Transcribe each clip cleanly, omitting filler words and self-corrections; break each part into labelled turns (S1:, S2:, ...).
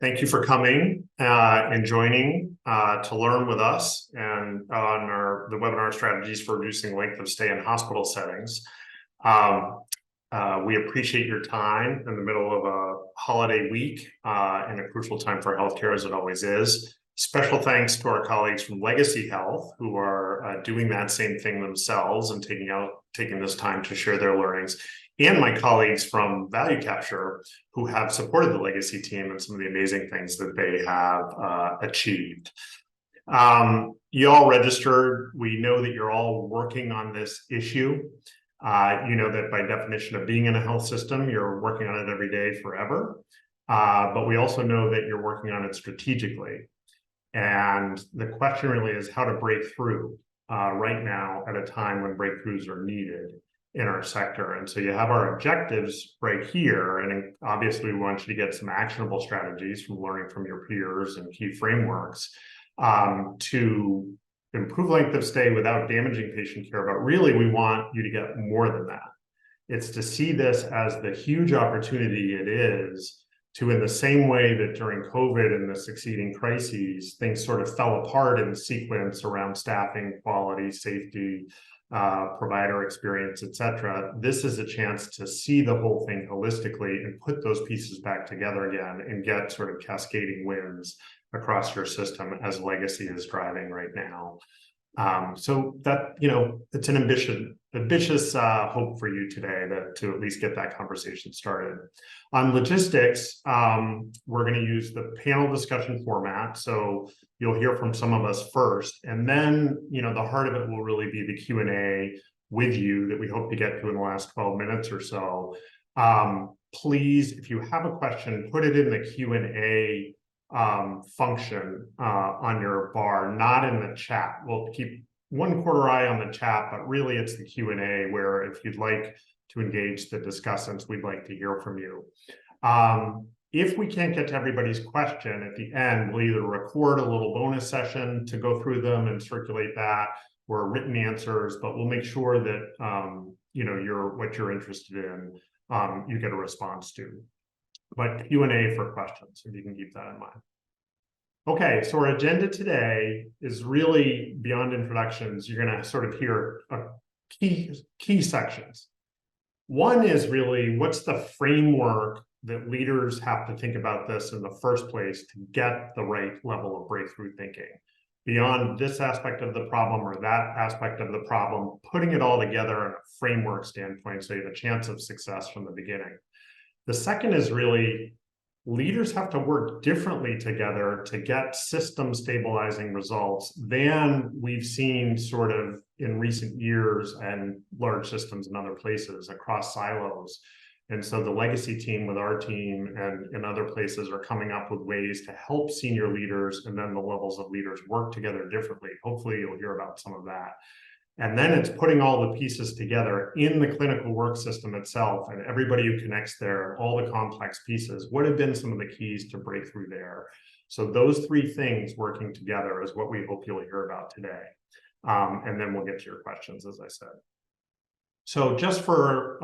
S1: Thank you for coming and joining to learn with us and on the webinar strategies for reducing length of stay in hospital settings. We appreciate your time in the middle of a holiday week and a crucial time for healthcare, as it always is. Special thanks to our colleagues from Legacy Health who are doing that same thing themselves and taking this time to share their learnings, and my colleagues from Value Capture who have supported the Legacy team and some of the amazing things that they have achieved. You all registered. We know that you're all working on this issue. You know that by definition of being in a health system, you're working on it every day forever. But we also know that you're working on it strategically. And the question really is how to break through right now at a time when breakthroughs are needed in our sector. And so you have our objectives right here. And obviously we want you to get some actionable strategies from learning from your peers and key frameworks to improve length of stay without damaging patient care. But really we want you to get more than that. It's to see this as the huge opportunity it is to, in the same way that during COVID and the succeeding crises, things sort of fell apart in sequence around staffing, quality, safety, provider experience, etc. This is a chance to see the whole thing holistically and put those pieces back together again and get sort of cascading wins across your system as Legacy is driving right now. So that, it's an ambitious hope for you today to at least get that conversation started. On logistics, we're going to use the panel discussion format. So you'll hear from some of us first, and then, the heart of it will really be the Q&A with you that we hope to get to in the last 12 minutes or so. Please, if you have a question, put it in the Q&A function on your bar, not in the chat. We'll keep one quarter eye on the chat, but really it's the Q&A where if you'd like to engage the discussants, we'd like to hear from you. If we can't get to everybody's question at the end, we'll either record a little bonus session to go through them and circulate that, or written answers, but we'll make sure that what you're interested in, you get a response to. But Q&A for questions, if you can keep that in mind. Okay, so our agenda today is really beyond introductions. You're going to sort of hear key sections. One is really what's the framework that leaders have to think about this in the first place to get the right level of breakthrough thinking. Beyond this aspect of the problem or that aspect of the problem, putting it all together in a framework standpoint so you have a chance of success from the beginning. The second is really leaders have to work differently together to get system stabilizing results than we've seen sort of in recent years and large systems in other places across silos. And so the Legacy team with our team and in other places are coming up with ways to help senior leaders and then the levels of leaders work together differently. Hopefully you'll hear about some of that. And then it's putting all the pieces together in the clinical work system itself and everybody who connects there, all the complex pieces. What have been some of the keys to break through there? So those three things working together is what we hope you'll hear about today. And then we'll get to your questions, as I said. So just for,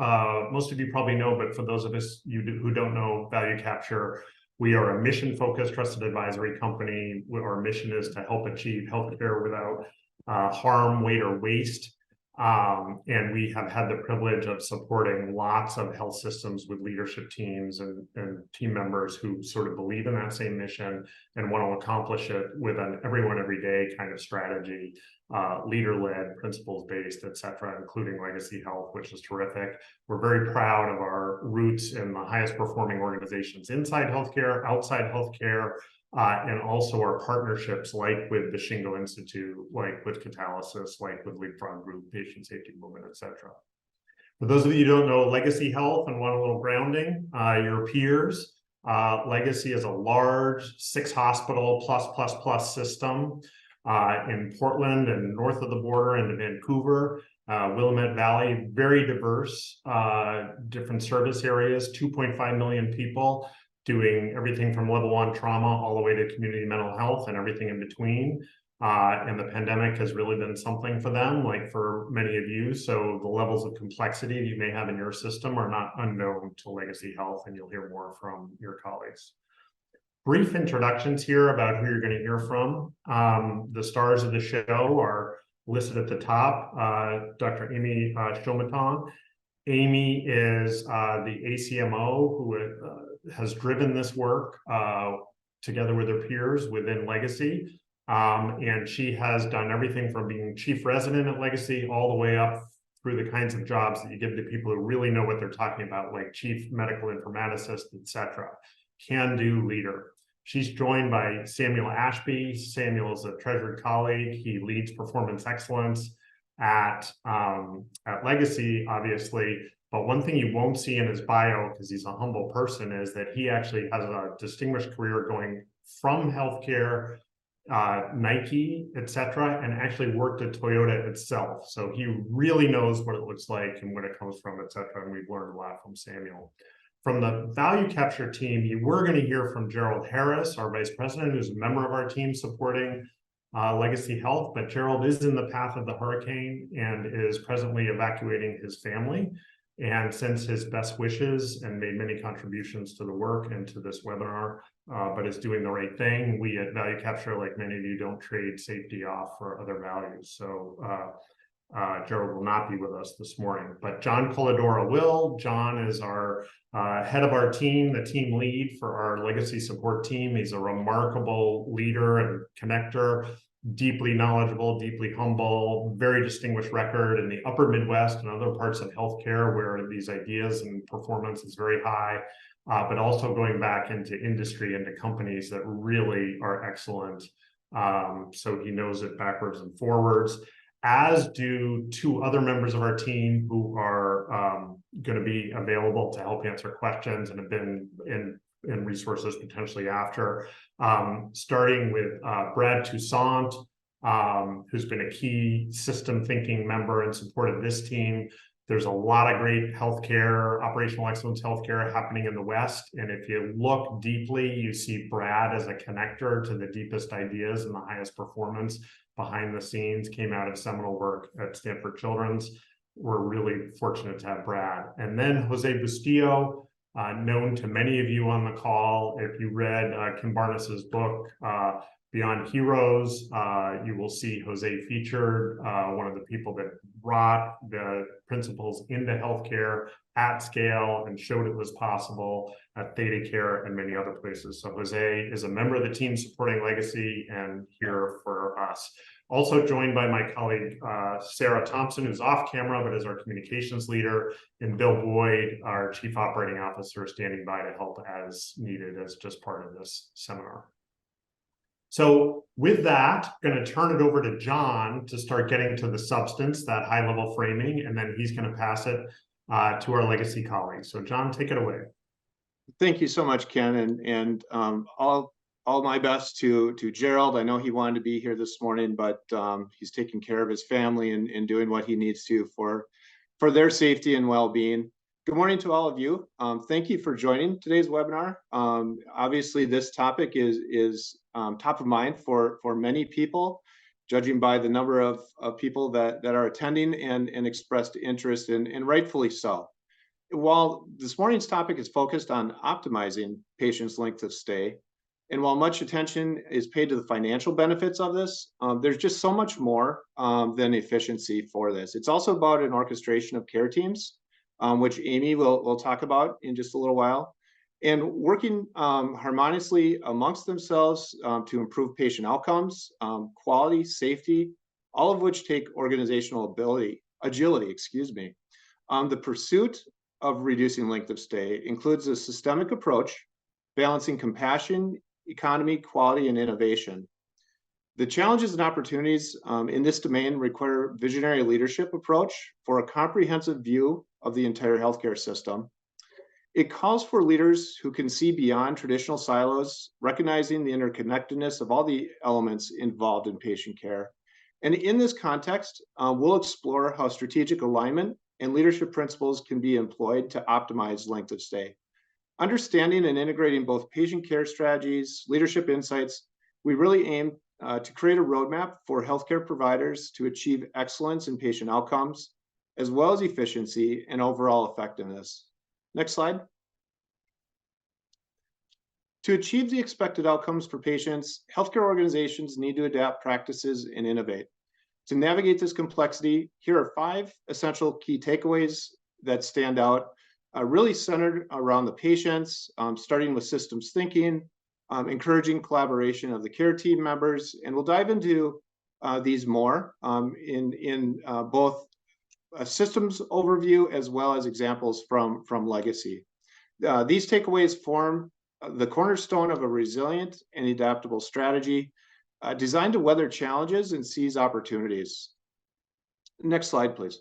S1: most of you probably know, but for those of us who don't know Value Capture, we are a mission-focused trusted advisory company. Our mission is to help achieve healthcare without harm, weight, or waste. And we have had the privilege of supporting lots of health systems with leadership teams and team members who sort of believe in that same mission and want to accomplish it with an everyone every day kind of strategy, leader-led, principles-based, et cetera, including Legacy Health, which is terrific. We're very proud of our roots in the highest performing organizations inside healthcare, outside healthcare, and also our partnerships like with the Shingo Institute, like with Catalysis, like with Leapfrog Group, Patient Safety Movement, et cetera. For those of you who don't know Legacy Health and want a little grounding, your peers, Legacy is a large 6-hospital plus system in Portland and north of the border into Vancouver, Willamette Valley, very diverse, different service areas, 2.5 million people, doing everything from level 1 trauma all the way to community mental health and everything in between. And the pandemic has really been something for them, like for many of you. So the levels of complexity you may have in your system are not unknown to Legacy Health, and you'll hear more from your colleagues. Brief introductions here about who you're going to hear from. The stars of the show are listed at the top. Dr. Amy Shomatong. Amy is the ACMO who has driven this work together with her peers within Legacy. And she has done everything from being chief resident at Legacy all the way up through the kinds of jobs that you give to people who really know what they're talking about, like chief medical informaticist, etc. Can-do leader. She's joined by Samuel Ashby. Samuel is a treasured colleague. He leads performance excellence at Legacy, obviously. But one thing you won't see in his bio, because he's a humble person, is that he actually has a distinguished career going from healthcare, Nike, etc., and actually worked at Toyota itself. So he really knows what it looks like and where it comes from, etc. And we've learned a lot from Samuel. From the value capture team, you were going to hear from Gerald Harris, our vice president, who's a member of our team supporting Legacy Health. But Gerald is in the path of the hurricane and is presently evacuating his family, and sends his best wishes and made many contributions to the work and to this webinar, but is doing the right thing. We at Value Capture, like many of you, don't trade safety off for other values. So Gerald will not be with us this morning, but John Coladora will. John is our head of our team, the team lead for our Legacy support team. He's a remarkable leader and connector, deeply knowledgeable, deeply humble, very distinguished record in the upper Midwest and other parts of healthcare where these ideas and performance is very high, but also going back into industry, into companies that really are excellent. So he knows it backwards and forwards, as do two other members of our team who are going to be available to help answer questions and have been in resources potentially after, starting with Brad Toussaint, who's been a key system thinking member and support of this team. There's a lot of great healthcare, operational excellence healthcare happening in the West. And if you look deeply, you see Brad as a connector to the deepest ideas and the highest performance behind the scenes, came out of seminal work at Stanford Children's. We're really fortunate to have Brad. And then Jose Bustillo, known to many of you on the call. If you read Kim Barnes's book, Beyond Heroes, you will see Jose featured, one of the people that brought the principles into healthcare at scale and showed it was possible at Theta Care and many other places. So Jose is a member of the team supporting Legacy and here for us. Also joined by my colleague, Sarah Thompson, who's off camera, but is our communications leader, and Bill Boyd, our chief operating officer, standing by to help as needed as just part of this seminar. So with that, I'm going to turn it over to John to start getting to the substance, that high level framing, and then he's going to pass it to our Legacy colleagues. So John, take it away.
S2: Thank you so much, Ken, and all my best to Gerald. I know he wanted to be here this morning, but he's taking care of his family and doing what he needs to for their safety and well-being. Good morning to all of you. Thank you for joining today's webinar. Obviously, this topic is top of mind for many people, judging by the number of people that are attending and expressed interest, and rightfully so. While this morning's topic is focused on optimizing patients' length of stay, and while much attention is paid to the financial benefits of this, there's just so much more than efficiency for this. It's also about an orchestration of care teams, which Amy will talk about in just a little while, and working harmoniously amongst themselves to improve patient outcomes, quality, safety, all of which take organizational agility, The pursuit of reducing length of stay includes a systemic approach, balancing compassion, economy, quality, and innovation. The challenges and opportunities in this domain require visionary leadership approach for a comprehensive view of the entire healthcare system. It calls for leaders who can see beyond traditional silos, recognizing the interconnectedness of all the elements involved in patient care. And in this context, we'll explore how strategic alignment and leadership principles can be employed to optimize length of stay. Understanding and integrating both patient care strategies, leadership insights, we really aim to create a roadmap for healthcare providers to achieve excellence in patient outcomes, as well as efficiency and overall effectiveness. Next slide. To achieve the expected outcomes for patients, healthcare organizations need to adapt practices and innovate. To navigate this complexity, here are 5 essential key takeaways that stand out, really centered around the patients, starting with systems thinking, encouraging collaboration of the care team members, and we'll dive into these more in both a systems overview as well as examples from legacy. These takeaways form the cornerstone of a resilient and adaptable strategy designed to weather challenges and seize opportunities. Next slide, please.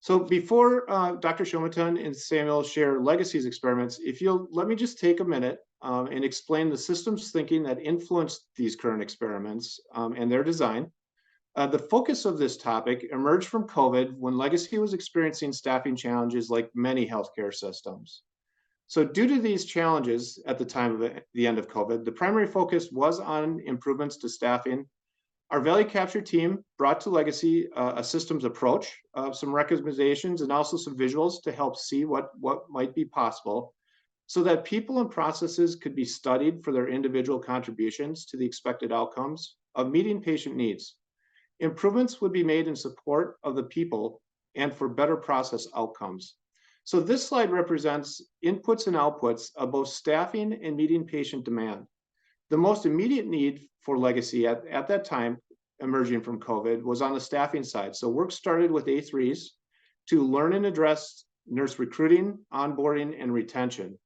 S2: So before Dr. Shomatun and Samuel share Legacy's experiments, if you'll let me just take a minute and explain the systems thinking that influenced these current experiments and their design. The focus of this topic emerged from COVID when Legacy was experiencing staffing challenges like many healthcare systems. So due to these challenges at the time of the end of COVID, the primary focus was on improvements to staffing. Our value capture team brought to Legacy a systems approach, some recommendations, and also some visuals to help see what might be possible so that people and processes could be studied for their individual contributions to the expected outcomes of meeting patient needs. Improvements would be made in support of the people and for better process outcomes. So this slide represents inputs and outputs of both staffing and meeting patient demand. The most immediate need for Legacy at that time, emerging from COVID, was on the staffing side. So work started with A3s to learn and address nurse recruiting, onboarding, and retention.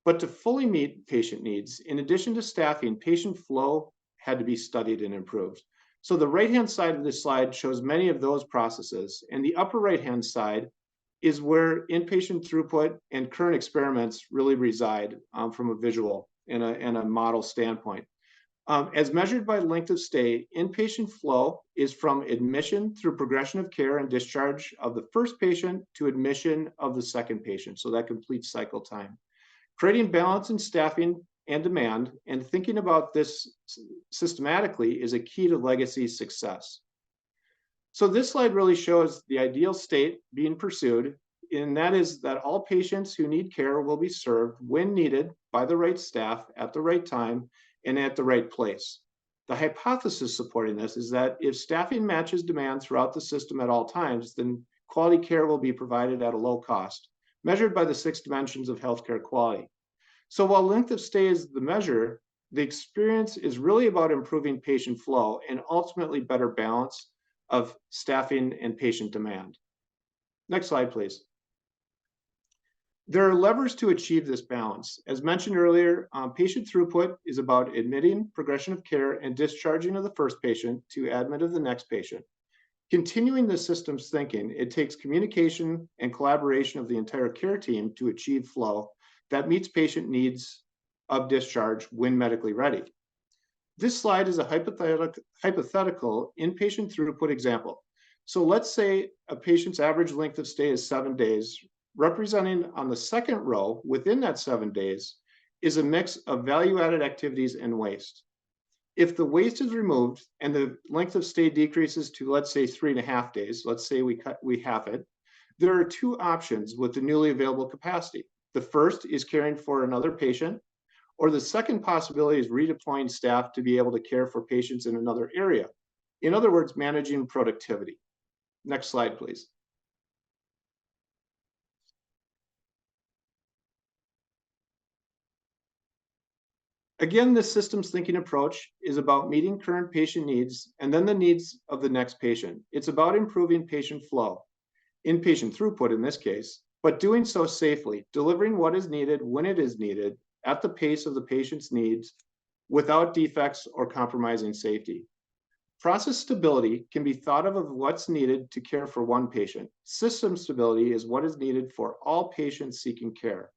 S2: But to fully meet patient needs, in addition to staffing, patient flow had to be studied and improved. So the right-hand side of this slide shows many of those processes, and the upper right-hand side is where inpatient throughput and current experiments really reside from a visual and a model standpoint. As measured by length of stay, inpatient flow is from admission through progression of care and discharge of the first patient to admission of the second patient, so that complete cycle time. Creating balance in staffing and demand and thinking about this systematically is a key to Legacy's success. So this slide really shows the ideal state being pursued, and that is that all patients who need care will be served when needed by the right staff at the right time and at the right place. The hypothesis supporting this is that if staffing matches demand throughout the system at all times, then quality care will be provided at a low cost, measured by the 6 dimensions of healthcare quality. So while length of stay is the measure, the experience is really about improving patient flow and ultimately better balance of staffing and patient demand. Next slide, please. There are levers to achieve this balance. As mentioned earlier, patient throughput is about admitting, progression of care, and discharging of the first patient to admit of the next patient. Continuing the systems thinking, it takes communication and collaboration of the entire care team to achieve flow that meets patient needs of discharge when medically ready. This slide is a hypothetical inpatient throughput example. So let's say a patient's average length of stay is 7 days, representing on the second row within that 7 days is a mix of value-added activities and waste. If the waste is removed and the length of stay decreases to, let's say, 3.5 days, let's say we half it, there are 2 options with the newly available capacity. The first is caring for another patient, or the second possibility is redeploying staff to be able to care for patients in another area. In other words, managing productivity. Next slide, please. Again, this systems thinking approach is about meeting current patient needs and then the needs of the next patient. It's about improving patient flow, inpatient throughput in this case, but doing so safely, delivering what is needed when it is needed at the pace of the patient's needs without defects or compromising safety. Process stability can be thought of what's needed to care for one patient. System stability is what is needed for all patients seeking care.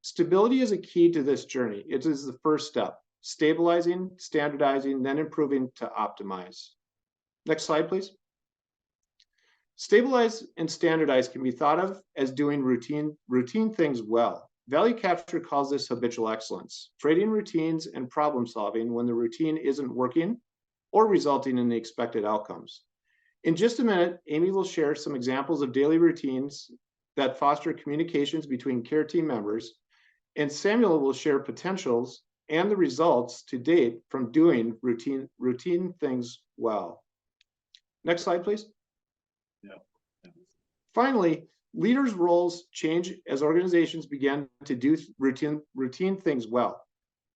S2: Stability is a key to this journey. It is the first step, stabilizing, standardizing, then improving to optimize. Next slide, please. Stabilize and standardize can be thought of as doing routine things well. Value capture calls this habitual excellence, creating routines and problem solving when the routine isn't working or resulting in the expected outcomes. In just a minute, Amy will share some examples of daily routines that foster communications between care team members and Samuel will share potentials and the results to date from doing routine things well. Next slide, please.
S3: Yeah.
S2: Finally, leaders' roles change as organizations begin to do routine things well.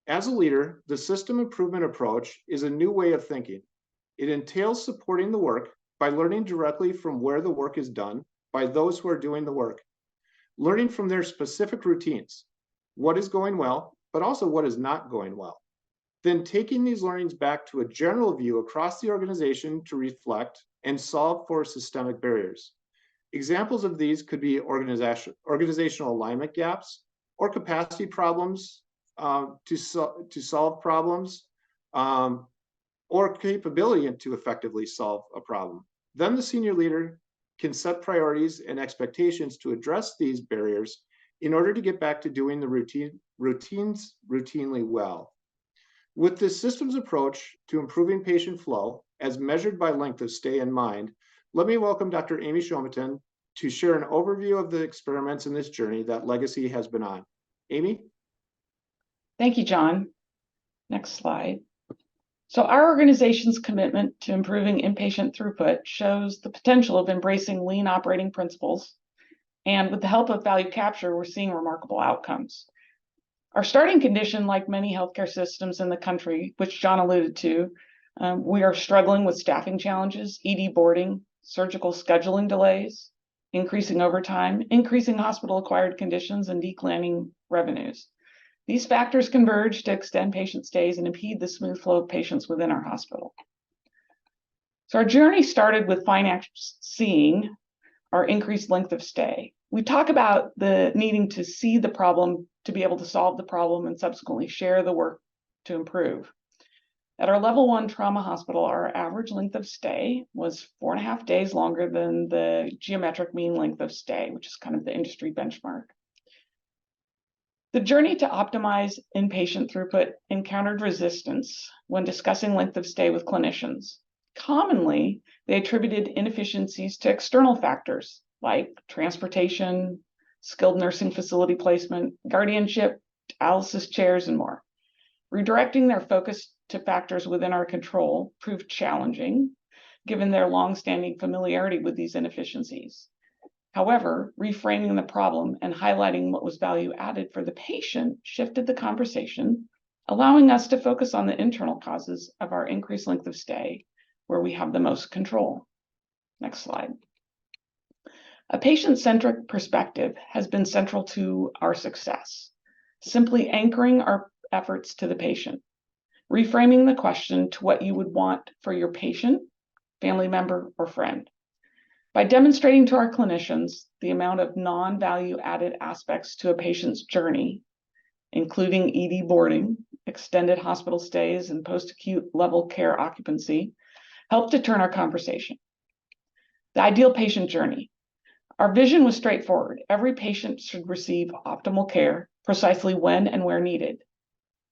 S2: As a leader, the system improvement approach is a new way of thinking. It entails supporting the work by learning directly from where the work is done by those who are doing the work, learning from their specific routines, what is going well, but also what is not going well. Then taking these learnings back to a general view across the organization to reflect and solve for systemic barriers. Examples of these could be organizational alignment gaps or capacity problems to solve problems, or capability to effectively solve a problem. Then the senior leader can set priorities and expectations to address these barriers in order to get back to doing the routines routinely well. With this systems approach to improving patient flow, as measured by length of stay in mind, let me welcome Dr. Amy Shomaton to share an overview of the experiments in this journey that Legacy has been on. Amy?
S4: Thank you, John. Next slide. So our organization's commitment to improving inpatient throughput shows the potential of embracing lean operating principles. And with the help of value capture, we're seeing remarkable outcomes. Our starting condition, like many healthcare systems in the country, which John alluded to, we are struggling with staffing challenges, ED boarding, surgical scheduling delays, increasing overtime, increasing hospital-acquired conditions, and declining revenues. These factors converge to extend patient stays and impede the smooth flow of patients within our hospital. So our journey started with seeing our increased length of stay. We talk about the needing to see the problem to be able to solve the problem and subsequently share the work to improve. At our level 1 trauma hospital, our average length of stay was 4.5 days longer than the geometric mean length of stay, which is kind of the industry benchmark. The journey to optimize inpatient throughput encountered resistance when discussing length of stay with clinicians. Commonly, they attributed inefficiencies to external factors like transportation, skilled nursing facility placement, guardianship, dialysis chairs, and more. Redirecting their focus to factors within our control proved challenging, given their long-standing familiarity with these inefficiencies. However, reframing the problem and highlighting what was value added for the patient shifted the conversation, allowing us to focus on the internal causes of our increased length of stay, where we have the most control. Next slide. A patient-centric perspective has been central to our success, simply anchoring our efforts to the patient, reframing the question to what you would want for your patient, family member, or friend. By demonstrating to our clinicians the amount of non-value added aspects to a patient's journey, including ED boarding, extended hospital stays, and post-acute level care occupancy, helped to turn our conversation. The ideal patient journey. Our vision was straightforward. Every patient should receive optimal care precisely when and where needed.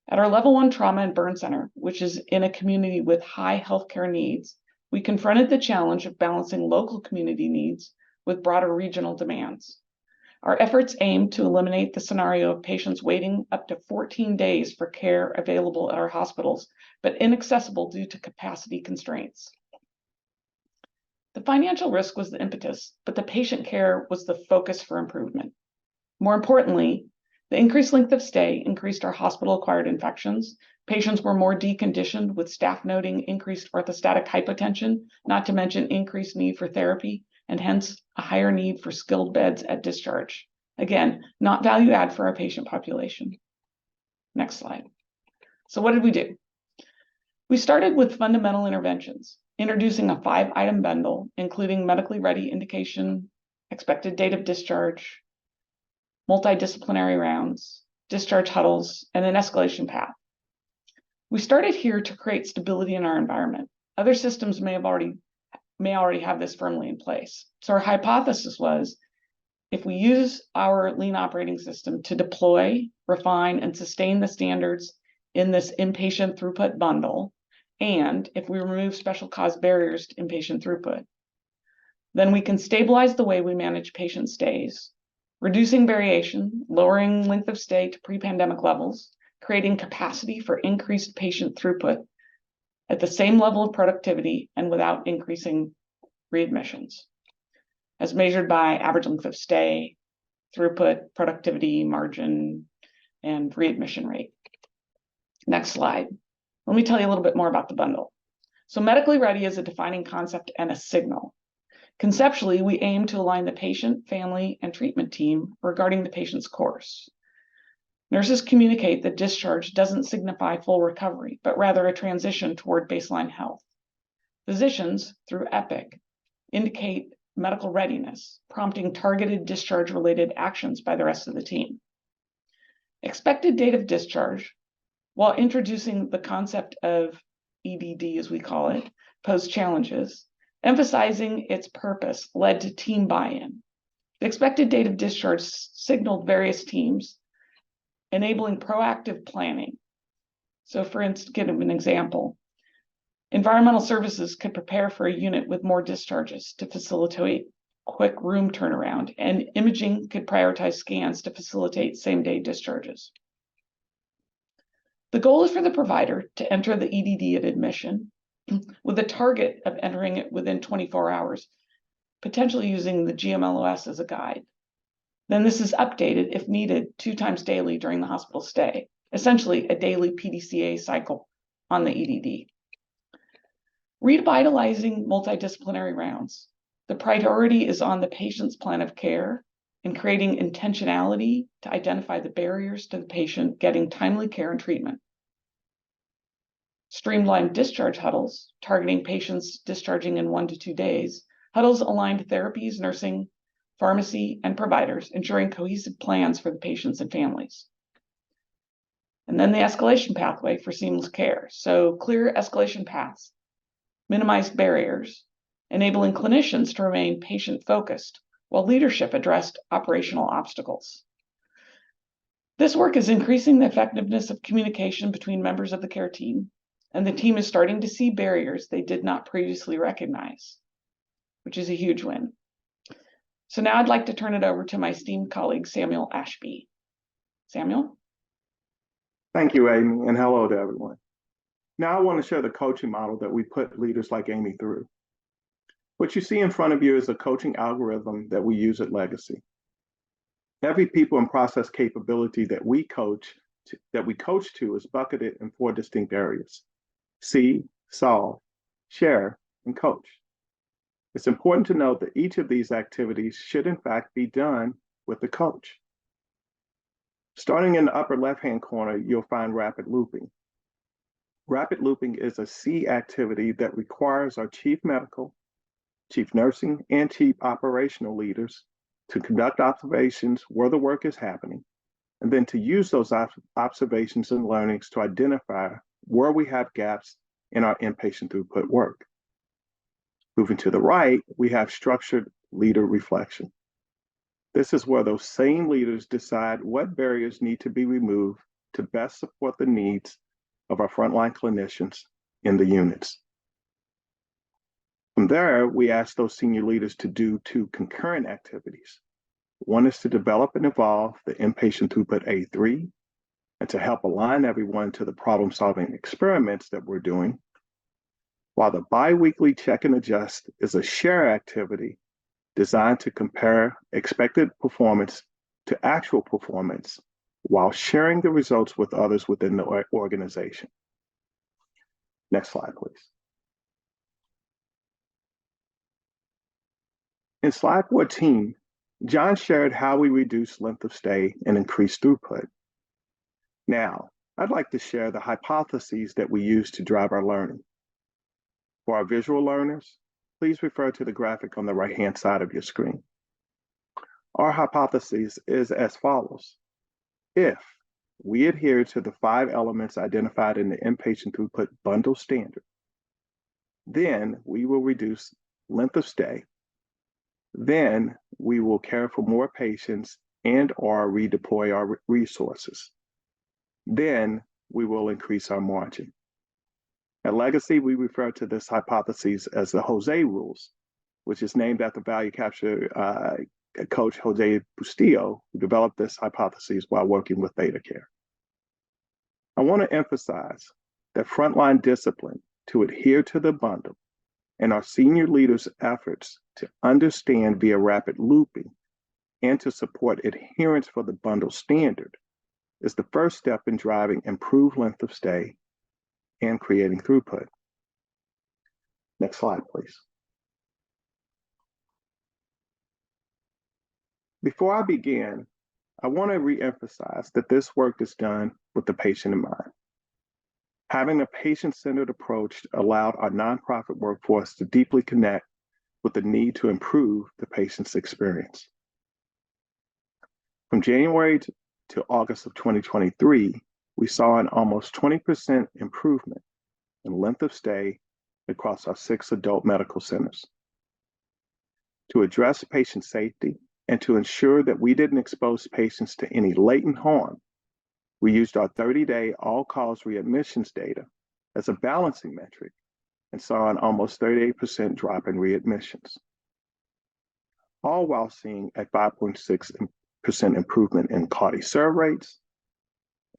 S4: At our level 1 trauma and burn center, which is in a community with high healthcare needs, we confronted the challenge of balancing local community needs with broader regional demands. Our efforts aim to eliminate the scenario of patients waiting up to 14 days for care available at our hospitals, but inaccessible due to capacity constraints. The financial risk was the impetus, but the patient care was the focus for improvement. More importantly, the increased length of stay increased our hospital-acquired infections. Patients were more deconditioned, with staff noting increased orthostatic hypotension, not to mention increased need for therapy, and hence a higher need for skilled beds at discharge. Again, not value add for our patient population. Next slide. So what did we do? We started with fundamental interventions, introducing a 5-item bundle, including medically ready indication, expected date of discharge, multidisciplinary rounds, discharge huddles, and an escalation path. We started here to create stability in our environment. Other systems may already have this firmly in place. So our hypothesis was, if we use our lean operating system to deploy, refine, and sustain the standards in this inpatient throughput bundle, and if we remove special cause barriers to inpatient throughput, then we can stabilize the way we manage patient stays, reducing variation, lowering length of stay to pre-pandemic levels, creating capacity for increased patient throughput at the same level of productivity and without increasing readmissions, as measured by average length of stay, throughput, productivity, margin, and readmission rate. Next slide. Let me tell you a little bit more about the bundle. So medically ready is a defining concept and a signal. Conceptually, we aim to align the patient, family, and treatment team regarding the patient's course. Nurses communicate that discharge doesn't signify full recovery, but rather a transition toward baseline health. Physicians, through EPIC, indicate medical readiness, prompting targeted discharge-related actions by the rest of the team. Expected date of discharge, while introducing the concept of EDD, as we call it, posed challenges, emphasizing its purpose led to team buy-in. The expected date of discharge signaled various teams, enabling proactive planning. So for instance, give an example. Environmental services could prepare for a unit with more discharges to facilitate quick room turnaround, and imaging could prioritize scans to facilitate same-day discharges. The goal is for the provider to enter the EDD at admission with a target of entering it within 24 hours, potentially using the GMLOS as a guide. Then this is updated if needed 2 times daily during the hospital stay, essentially a daily PDCA cycle on the EDD. Revitalizing multidisciplinary rounds. The priority is on the patient's plan of care and creating intentionality to identify the barriers to the patient getting timely care and treatment. Streamlined discharge huddles, targeting patients discharging in 1 to 2 days. Huddles aligned therapies, nursing, pharmacy, and providers, ensuring cohesive plans for the patients and families. And then the escalation pathway for seamless care. So clear escalation paths, minimized barriers, enabling clinicians to remain patient-focused while leadership addressed operational obstacles. This work is increasing the effectiveness of communication between members of the care team, and the team is starting to see barriers they did not previously recognize, which is a huge win. So now I'd like to turn it over to my esteemed colleague, Samuel Ashby. Samuel?
S3: Thank you, Amy, and hello to everyone. Now I want to share the coaching model that we put leaders like Amy through. What you see in front of you is a coaching algorithm that we use at Legacy. Every people and process capability that we coach to is bucketed in 4 distinct areas: see, solve, share, and coach. It's important to note that each of these activities should in fact be done with the coach. Starting in the upper left-hand corner, you'll find rapid looping. Rapid looping is a C activity that requires our chief medical, chief nursing, and chief operational leaders to conduct observations where the work is happening, and then to use those observations and learnings to identify where we have gaps in our inpatient throughput work. Moving to the right, we have structured leader reflection. This is where those same leaders decide what barriers need to be removed to best support the needs of our frontline clinicians in the units. From there, we ask those senior leaders to do 2 concurrent activities. One is to develop and evolve the inpatient throughput A3 and to help align everyone to the problem-solving experiments that we're doing, while the bi-weekly check and adjust is a share activity designed to compare expected performance to actual performance while sharing the results with others within the organization. Next slide, please. In slide 14, John shared how we reduce length of stay and increase throughput. Now, I'd like to share the hypotheses that we use to drive our learning. For our visual learners, please refer to the graphic on the right-hand side of your screen. Our hypothesis is as follows. If we adhere to the 5 elements identified in the inpatient throughput bundle standard, then we will reduce length of stay. Then we will care for more patients and/or redeploy our resources. Then we will increase our margin. At Legacy, we refer to this hypothesis as the Jose rules, which is named after value capture coach Jose Bustillo, who developed this hypothesis while working with Theta Care. I want to emphasize that frontline discipline to adhere to the bundle and our senior leaders' efforts to understand via rapid looping and to support adherence for the bundle standard is the first step in driving improved length of stay and creating throughput. Next slide, please. Before I begin, I want to reemphasize that this work is done with the patient in mind. Having a patient-centered approach allowed our nonprofit workforce to deeply connect with the need to improve the patient's experience. From January to August of 2023, we saw an almost 20% improvement in length of stay across our 6 adult medical centers. To address patient safety and to ensure that we didn't expose patients to any latent harm, we used our 30-day all-cause readmissions data as a balancing metric and saw an almost 38% drop in readmissions, all while seeing a 5.6% improvement in CAUTI serve rates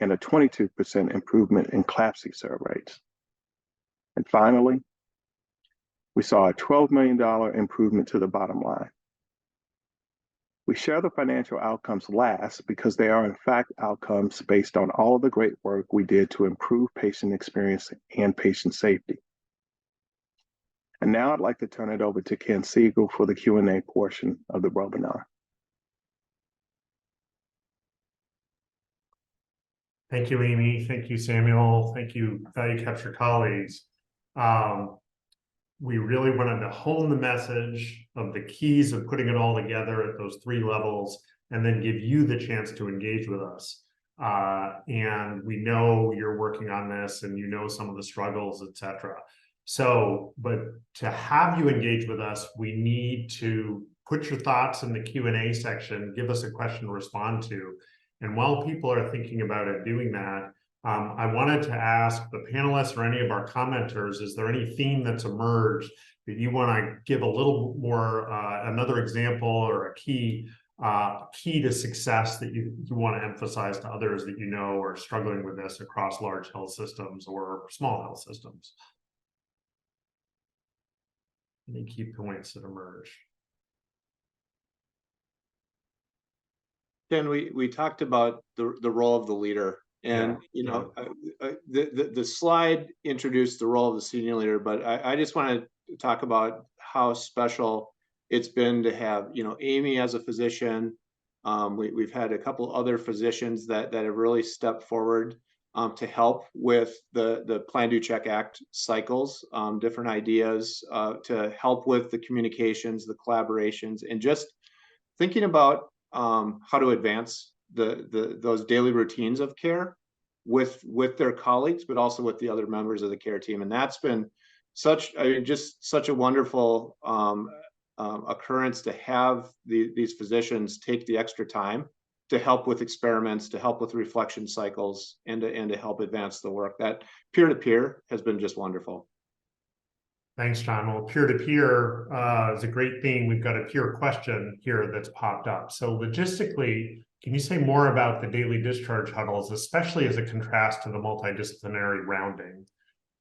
S3: and a 22% improvement in CLABSI serve rates. And finally, we saw a $12 million improvement to the bottom line. We share the financial outcomes last because they are in fact outcomes based on all of the great work we did to improve patient experience and patient safety. And now I'd like to turn it over to Ken Siegel for the Q&A portion of the webinar.
S1: Thank you, Amy. Thank you, Samuel. Thank you, Value Capture colleagues. We really wanted to hone the message of the keys of putting it all together at those 3 levels and then give you the chance to engage with us. And we know you're working on this and you know some of the struggles, etc. So, but to have you engage with us, we need to put your thoughts in the Q&A section, give us a question to respond to. And while people are thinking about it, doing that, I wanted to ask the panelists or any of our commenters, is there any theme that's emerged that you want to give a little more, another example or a key to success that you want to emphasize to others that you know are struggling with this across large health systems or small health systems? Any key points that emerge?
S2: Ken, we talked about the role of the leader. And, you know, the slide introduced the role of the senior leader, but I just want to talk about how special it's been to have, you know, Amy as a physician. We've had a couple other physicians that have really stepped forward to help with the Plan, Do, Check, Act cycles, different ideas to help with the communications, the collaborations, and just thinking about how to advance those daily routines of care with their colleagues, but also with the other members of the care team. And that's been just such a wonderful occurrence to have these physicians take the extra time to help with experiments, to help with reflection cycles, and to help advance the work. That peer-to-peer has been just wonderful.
S1: Thanks, John. Well, peer-to-peer is a great thing. We've got a peer question here that's popped up. So logistically, can you say more about the daily discharge huddles, especially as a contrast to the multidisciplinary rounding?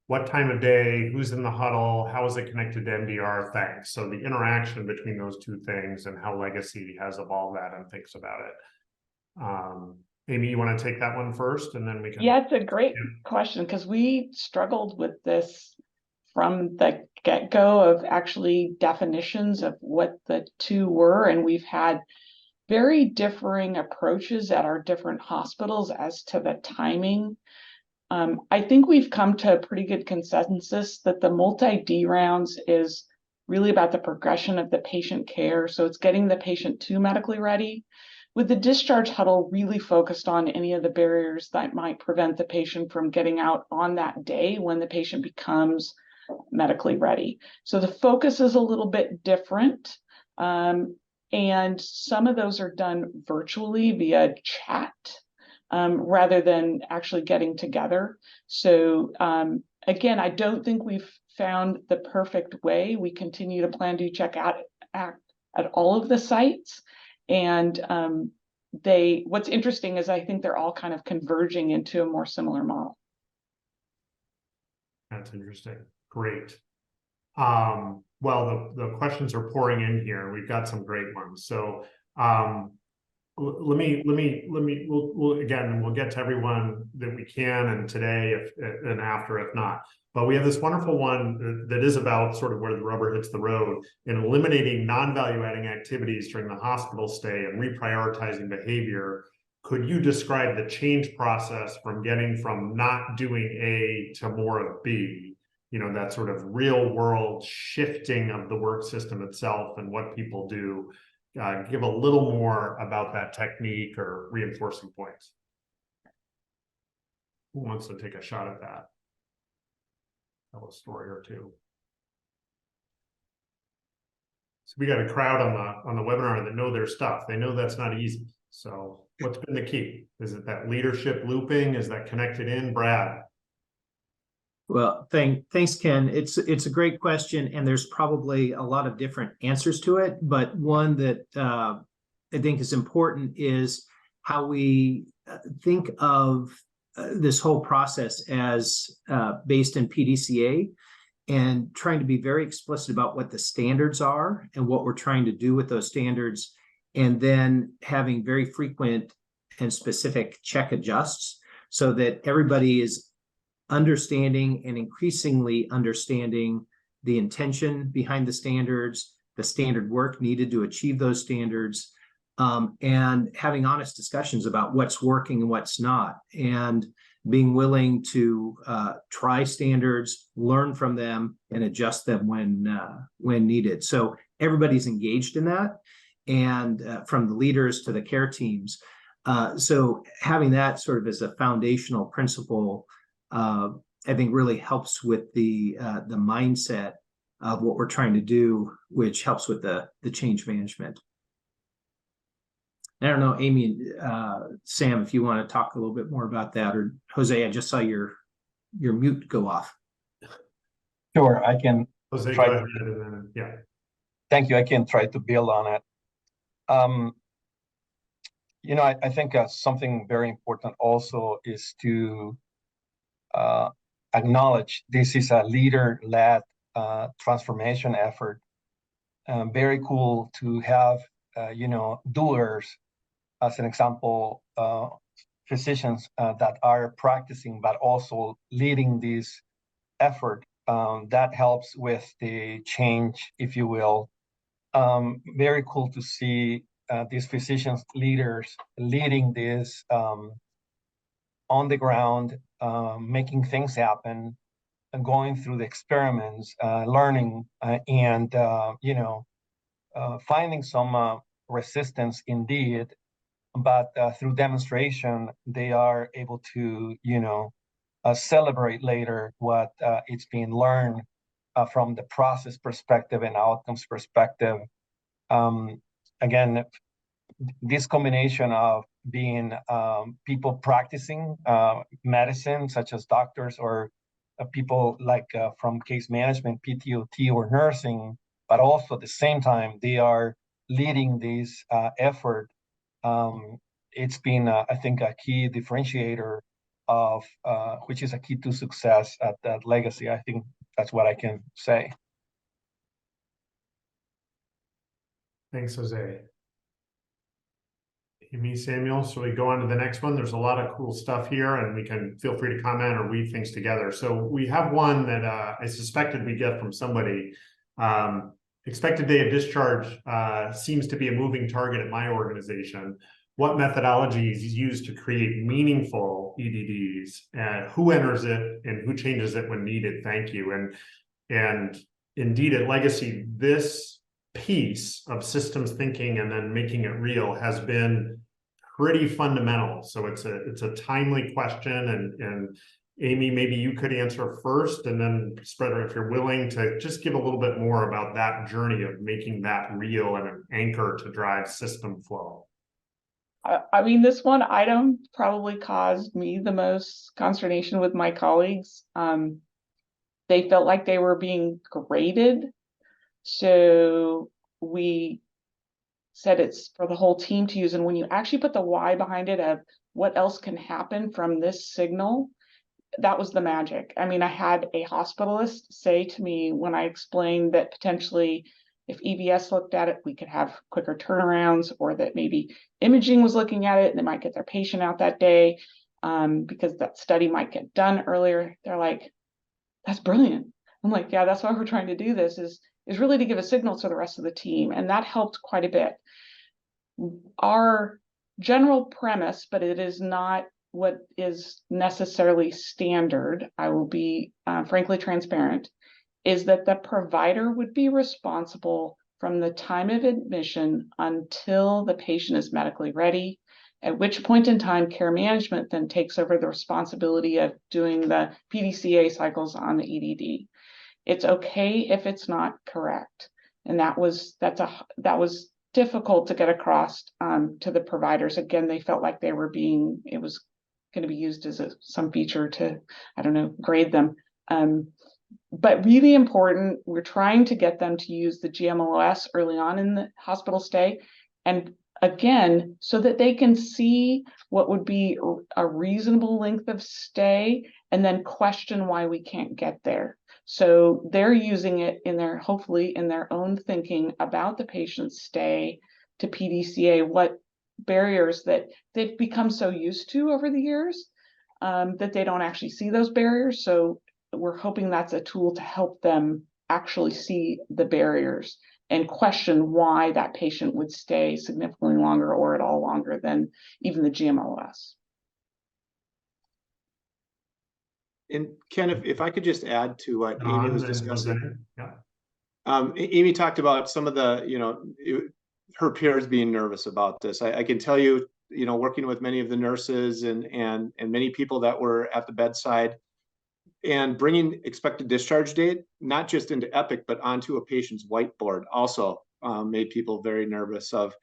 S1: What time of day, who's in the huddle, how is it connected to MDR? Thanks. So the interaction between those two things and how Legacy has evolved that and thinks about it. Amy, you want to take that one first, and then we can...
S4: Yeah, it's a great question, because we struggled with this from the get-go of actually definitions of what the two were, and we've had very differing approaches at our different hospitals as to the timing. I think we've come to a pretty good consensus that the multi-D rounds is really about the progression of the patient care. So it's getting the patient to medically ready, with the discharge huddle really focused on any of the barriers that might prevent the patient from getting out on that day when the patient becomes medically ready. So the focus is a little bit different. And some of those are done virtually via chat rather than actually getting together. So again, I don't think we've found the perfect way. We continue to plan to check out at all of the sites. And what's interesting is I think they're all kind of converging into a more similar model.
S1: That's interesting. Great. Well, the questions are pouring in here. We've got some great ones. So we'll get to everyone that we can, and today and after if not. But we have this wonderful one that is about sort of where the rubber hits the road in eliminating non-value adding activities during the hospital stay and reprioritizing behavior. Could you describe the change process from getting from not doing A to more of B? You know, that sort of real world shifting of the work system itself and what people do. Give a little more about that technique or reinforcing points. Who wants to take a shot at that? Tell a story or two. So we got a crowd on the webinar that know their stuff. They know that's not easy. So what's been the key? Is it that leadership looping? Is that connected in? Brad?
S5: Well, thanks, Ken. It's a great question, and there's probably a lot of different answers to it. But one that I think is important is how we think of this whole process as based in PDCA, and trying to be very explicit about what the standards are and what we're trying to do with those standards, and then having very frequent and specific check adjusts so that everybody is understanding and increasingly understanding the intention behind the standards, the standard work needed to achieve those standards, and having honest discussions about what's working and what's not, and being willing to try standards, learn from them, and adjust them when needed. So everybody's engaged in that, and from the leaders to the care teams. So having that sort of as a foundational principle, I think really helps with the mindset of what we're trying to do, which helps with the change management. I don't know, Amy, Sam, if you want to talk a little bit more about that, or Jose, I just saw your mute go off.
S6: Sure, I can.
S1: Jose,
S6: try
S1: go ahead, and then, yeah.
S6: Thank you. I can try to build on it. You know, I think something very important also is to acknowledge this is a leader-led transformation effort. Very cool to have, you know, doers, as an example, physicians that are practicing, but also leading this effort. That helps with the change, if you will. Very cool to see these physicians leaders leading this on the ground, making things happen, and going through the experiments, learning, and you know, finding some resistance indeed, but through demonstration, they are able to, you know, celebrate later what it's being learned from the process perspective and outcomes perspective. Again, this combination of being people practicing medicine, such as doctors or people like from case management, PTOT, or nursing, but also at the same time, they are leading this effort. It's been, I think, a key differentiator of which is a key to success at that legacy. I think that's what I can say.
S1: Thanks, Jose. Amy, Samuel, so we go on to the next one. There's a lot of cool stuff here, and we can feel free to comment or weave things together. So we have one that I suspected we get from somebody. Expected day of discharge seems to be a moving target at my organization. What methodologies is used to create meaningful EDDs, and who enters it and who changes it when needed? Thank you. And indeed, at Legacy, this piece of systems thinking and then making it real has been pretty fundamental. So it's a timely question, and Amy, maybe you could answer first, and then Spreader, if you're willing to just give a little bit more about that journey of making that real and an anchor to drive system flow.
S4: I mean, this one item probably caused me the most consternation with my colleagues. They felt like they were being graded. So we said it's for the whole team to use. And when you actually put the why behind it of what else can happen from this signal, that was the magic. I mean, I had a hospitalist say to me when I explained that potentially if EBS looked at it, we could have quicker turnarounds, or that maybe imaging was looking at it and they might get their patient out that day because that study might get done earlier. They're like, that's brilliant. I'm like, yeah, that's why we're trying to do this, is really to give a signal to the rest of the team. And that helped quite a bit. Our general premise, but it is not what is necessarily standard, I will be frankly transparent, is that the provider would be responsible from the time of admission until the patient is medically ready, at which point in time care management then takes over the responsibility of doing the PDCA cycles on the EDD. It's okay if it's not correct. And that was difficult to get across to the providers. Again, they felt like it was going to be used as some feature to, I don't know, grade them. But really important, we're trying to get them to use the GMLOS early on in the hospital stay. And again, so that they can see what would be a reasonable length of stay and then question why we can't get there. So they're using it hopefully in their own thinking about the patient's stay to PDCA, what barriers that they've become so used to over the years that they don't actually see those barriers. So we're hoping that's a tool to help them actually see the barriers and question why that patient would stay significantly longer or at all longer than even the GMLOS.
S2: And Ken, if I could just add to what Amy was discussing.
S1: Yeah.
S2: Amy talked about some of the, her peers being nervous about this. I can tell you, working with many of the nurses and many people that were at the bedside, and bringing expected discharge date, not just into Epic, but onto a patient's whiteboard also made people very nervous of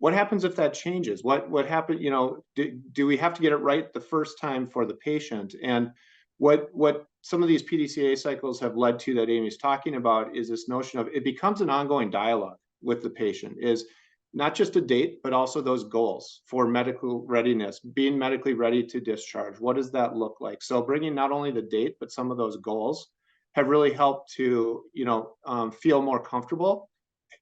S2: what happens if that changes? What happened, do we have to get it right the first time for the patient? And what some of these PDCA cycles have led to that Amy's talking about is this notion of it becomes an ongoing dialogue with the patient, is not just a date, but also those goals for medical readiness, being medically ready to discharge. What does that look like? So bringing not only the date, but some of those goals have really helped to, feel more comfortable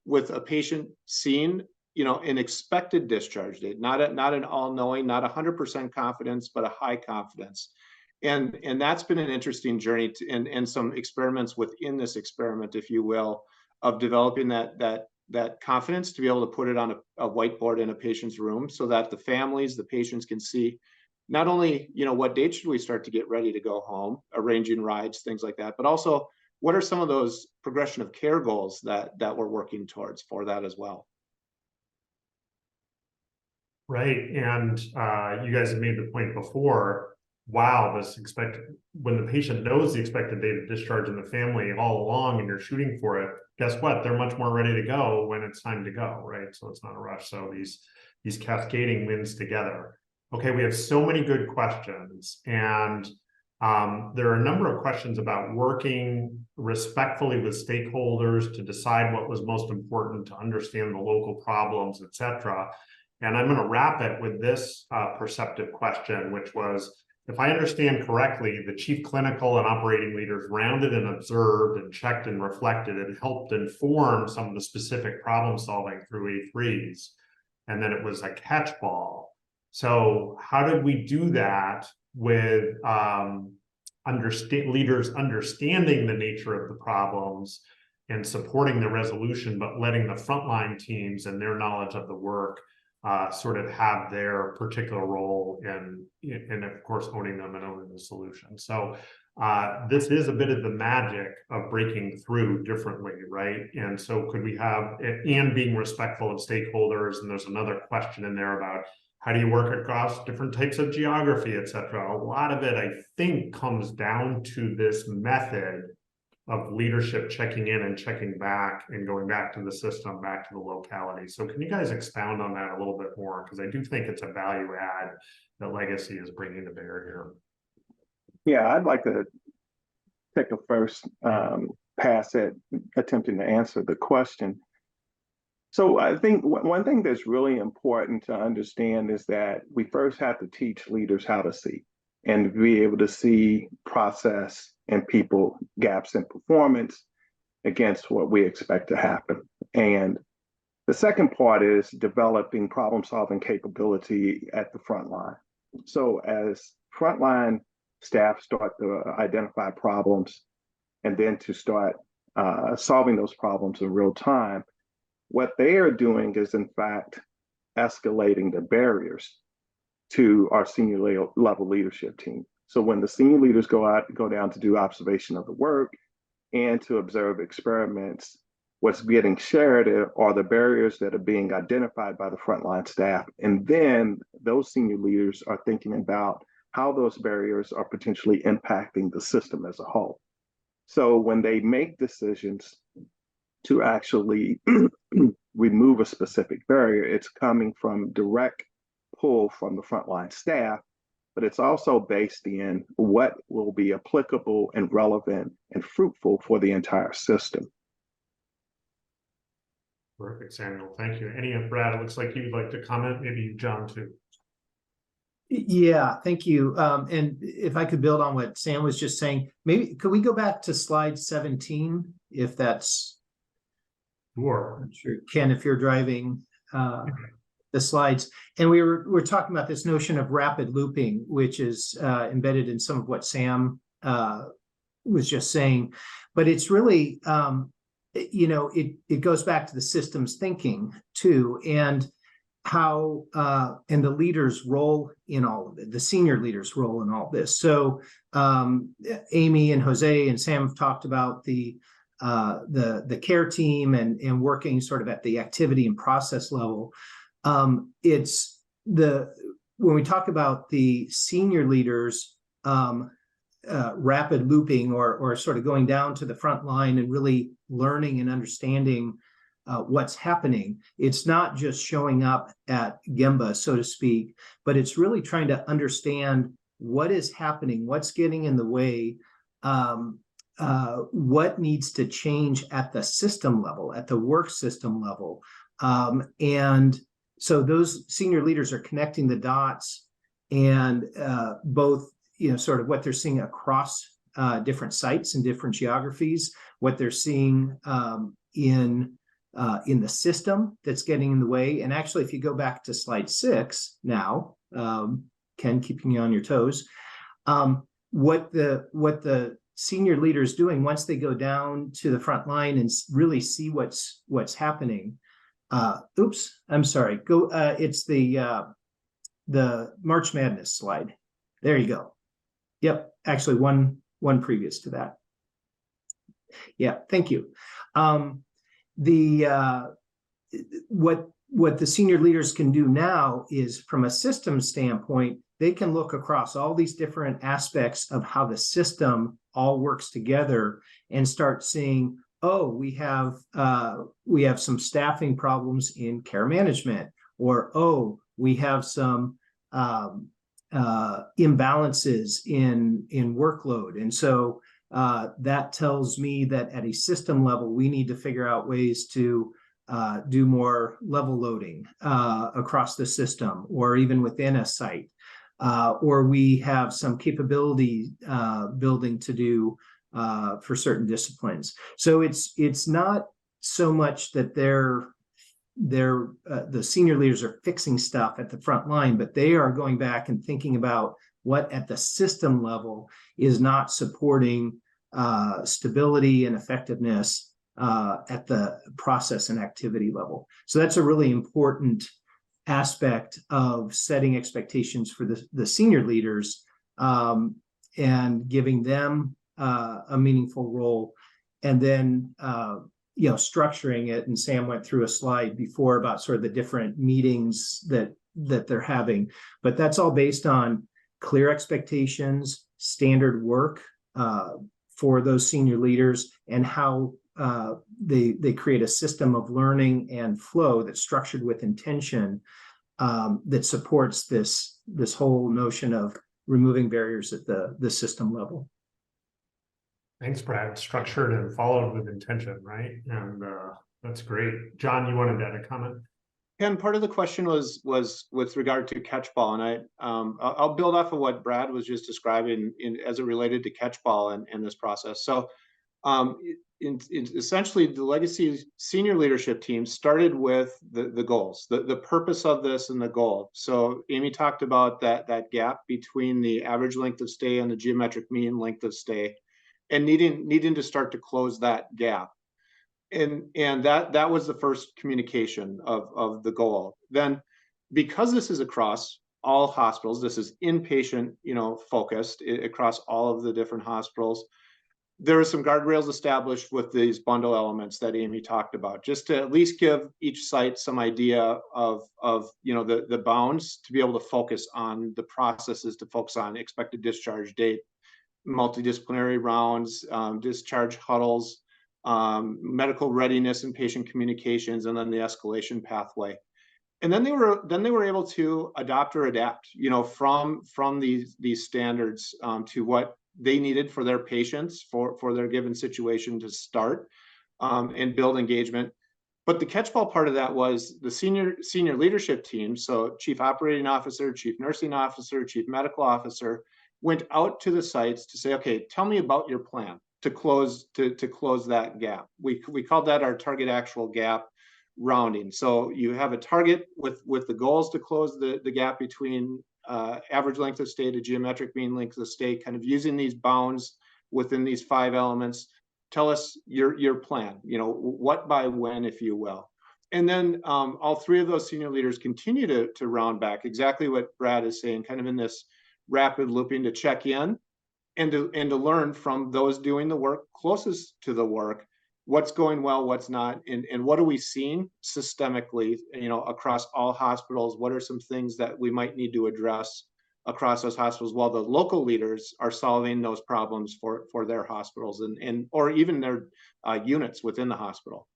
S2: with a patient seeing, an expected discharge date, not an all-knowing, not 100% confidence, but a high confidence. And that's been an interesting journey and some experiments within this experiment, if you will, of developing that confidence to be able to put it on a whiteboard in a patient's room so that the families, the patients can see not only, what date should we start to get ready to go home, arranging rides, things like that, but also what are some of those progression of care goals that we're working towards for that as well.
S1: Right. And you guys have made the point before, wow, when the patient knows the expected date of discharge in the family all along and you're shooting for it, guess what? They're much more ready to go when it's time to go, right? So it's not a rush. So these cascading wins together. Okay, we have so many good questions, and there are a number of questions about working respectfully with stakeholders to decide what was most important, to understand the local problems, etc. And I'm going to wrap it with this perceptive question, which was, if I understand correctly, the chief clinical and operating leaders rounded and observed and checked and reflected and helped inform some of the specific problem solving through A3s. And then it was a catch-all. So how did we do that with leaders understanding the nature of the problems and supporting the resolution, but letting the frontline teams and their knowledge of the work sort of have their particular role in of course, owning them and owning the solution. So this is a bit of the magic of breaking through differently, right? And so could we have, and being respectful of stakeholders, and there's another question in there about how do you work across different types of geography, et cetera. A lot of it, I think, comes down to this method of leadership checking in and checking back and going back to the system, back to the locality. So can you guys expound on that a little bit more? Because I do think it's a value add that Legacy is bringing to bear here.
S3: Yeah, I'd like to take a first pass at attempting to answer the question. So I think one thing that's really important to understand is that we first have to teach leaders how to see and be able to see process and people gaps in performance against what we expect to happen. And the second part is developing problem-solving capability at the front line. So as frontline staff start to identify problems and then to start solving those problems in real time, what they are doing is, in fact, escalating the barriers to our senior level leadership team. So when the senior leaders go down to do observation of the work and to observe experiments, what's getting shared are the barriers that are being identified by the frontline staff. And then those senior leaders are thinking about how those barriers are potentially impacting the system as a whole. So when they make decisions to actually remove a specific barrier, it's coming from direct pull from the frontline staff, but it's also based in what will be applicable and relevant and fruitful for the entire system.
S1: Perfect, Samuel. Thank you. Brad, it looks like you'd like to comment, maybe John too.
S5: Yeah, thank you. And if I could build on what Sam was just saying, maybe could we go back to slide 17, if that's
S1: Sure.
S5: I'm sure, Ken, if you're driving the slides. And we're talking about this notion of rapid looping, which is embedded in some of what Sam was just saying. But it's really, it goes back to the systems thinking too, and how and the leader's role in all of it, the senior leader's role in all of this. So Amy and Jose and Sam have talked about the care team and working sort of at the activity and process level. It's when we talk about the senior leaders rapid looping or sort of going down to the front line and really learning and understanding what's happening. It's not just showing up at Gemba, so to speak, but it's really trying to understand what is happening, what's getting in the way, what needs to change at the system level, at the work system level. And so those senior leaders are connecting the dots and both, sort of what they're seeing across different sites and different geographies, what they're seeing in the system that's getting in the way. And actually, if you go back to slide 6 now, Ken, keeping you on your toes, what the senior leaders doing once they go down to the front line and really see what's happening. Oops, I'm sorry. Go. It's the March Madness slide. There you go. Yep, actually one previous to that. Yeah, thank you. What the senior leaders can do now is, from a system standpoint, they can look across all these different aspects of how the system all works together and start seeing, oh, we have some staffing problems in care management, or oh, we have some imbalances in workload. And so that tells me that at a system level, we need to figure out ways to do more level loading across the system, or even within a site. Or we have some capability building to do for certain disciplines. So it's not so much that the senior leaders are fixing stuff at the front line, but they are going back and thinking about what at the system level is not supporting stability and effectiveness at the process and activity level. So that's a really important aspect of setting expectations for the senior leaders and giving them a meaningful role, and then structuring it. And Sam went through a slide before about sort of the different meetings that they're having, but that's all based on clear expectations, standard work for those senior leaders, and how they create a system of learning and flow that's structured with intention that supports this whole notion of removing barriers at the system level.
S1: Thanks, Brad. Structured and followed with intention, right? And That's great. John, you wanted to add a comment?
S2: And part of the question was with regard to catchball, and I'll build off of what Brad was just describing as it related to catchball and this process. So essentially the legacy senior leadership team started with the goals, the purpose of this and the goal. So Amy talked about that gap between the average length of stay and the geometric mean length of stay, and needing to start to close that gap. And that was the first communication of the goal. Then, because this is across all hospitals, this is inpatient, focused across all of the different hospitals. There are some guardrails established with these bundle elements that Amy talked about, just to at least give each site some idea of the bounds to be able to focus on the processes, to focus on expected discharge date, multidisciplinary rounds, discharge huddles, medical readiness and patient communications, and then the escalation pathway. And then they were able to adopt or adapt, from these standards to what they needed for their patients, for their given situation to start and build engagement. But the catchball part of that was the senior leadership team. So chief operating officer, chief nursing officer, chief medical officer went out to the sites to say, okay, tell me about your plan to close that gap. We called that our target actual gap rounding. So you have a target with the goals to close the gap between average length of stay to geometric mean length of stay, kind of using these bounds within these 5 elements. Tell us your plan, what by when, if you will. And then all 3 of those senior leaders continue to round back, exactly what Brad is saying, kind of in this rapid looping to check in and to learn from those doing the work closest to the work, what's going well, what's not, and what are we seeing systemically, across all hospitals. What are some things that we might need to address across those hospitals while the local leaders are solving those problems for their hospitals and or even their units within the hospital.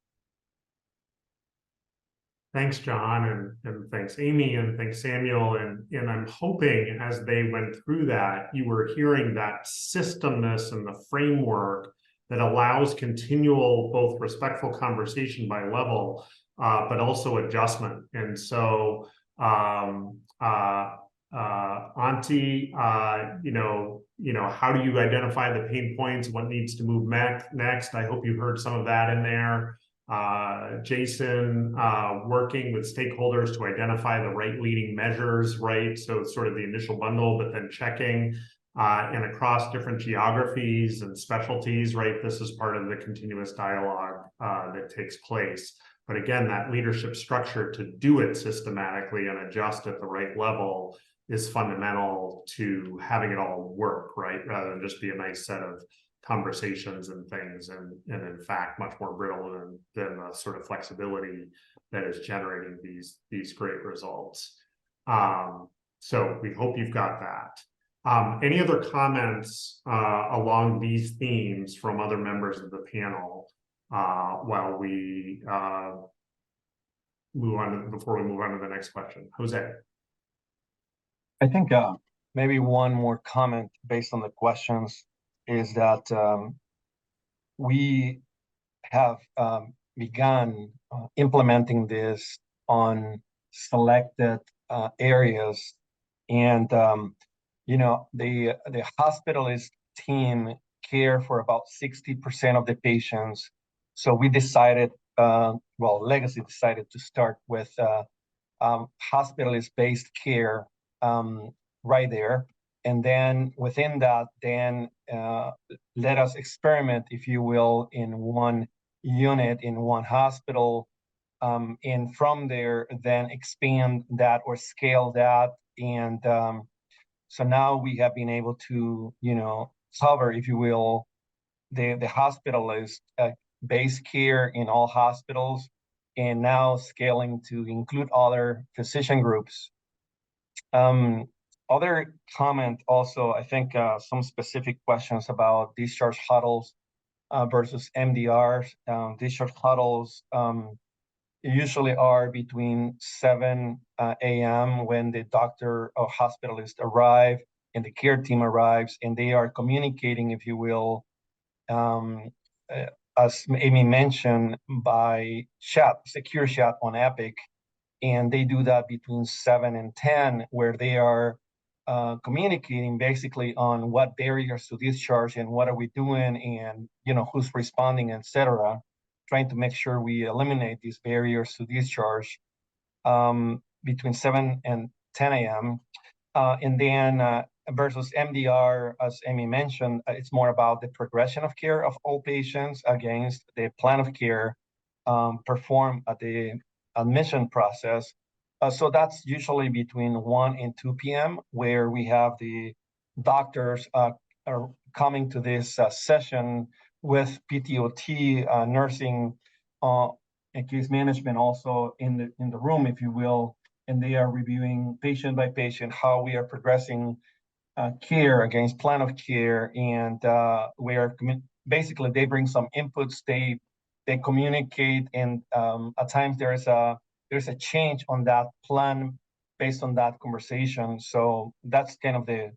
S1: Thanks, John, and thanks, Amy, and thanks, Samuel. And I'm hoping as they went through that, you were hearing that systemness and the framework that allows continual, both respectful conversation by level, but also adjustment. And so, Auntie, how do you identify the pain points? What needs to move next? I hope you heard some of that in there. Jason, working with stakeholders to identify the right leading measures, right? So it's sort of the initial bundle, but then checking and across different geographies and specialties, right? This is part of the continuous dialogue that takes place. But again, that leadership structure to do it systematically and adjust at the right level is fundamental to having it all work, right? Rather than just be a nice set of conversations and things, and in fact much more brittle than the sort of flexibility that is generating these great results. So we hope you've got that. Any other comments along these themes from other members of the panel while we move on before we move on to the next question? Jose.
S6: I think maybe one more comment based on the questions is that we have begun implementing this on selected areas, and the hospitalist team care for about 60% of the patients. So we decided, Legacy decided to start with hospitalist-based care right there. And then within that, let us experiment, if you will, in one unit, in one hospital. And from there, then expand that or scale that. And so now we have been able to, cover, if you will, the hospitalist base care in all hospitals, and now scaling to include other physician groups. Other comment also, I think some specific questions about discharge huddles versus MDRs. Discharge huddles usually are between 7 a.m. when the doctor or hospitalist arrive and the care team arrives, and they are communicating, if you will, as Amy mentioned, by chat, secure chat on Epic. And they do that between 7 and 10, where they are communicating basically on what barriers to discharge and what are we doing, and who's responding, etc. Trying to make sure we eliminate these barriers to discharge between 7 and 10 a.m. And then versus MDR, as Amy mentioned, it's more about the progression of care of all patients against the plan of care performed at the admission process. So that's usually between 1 and 2 p.m., where we have the doctors are coming to this session with PTOT, nursing, and case management also in the room, if you will, and they are reviewing patient by patient how we are progressing care against plan of care, and we are basically they bring some inputs, they communicate, and at times there's a change on that plan based on that conversation. So that's kind of the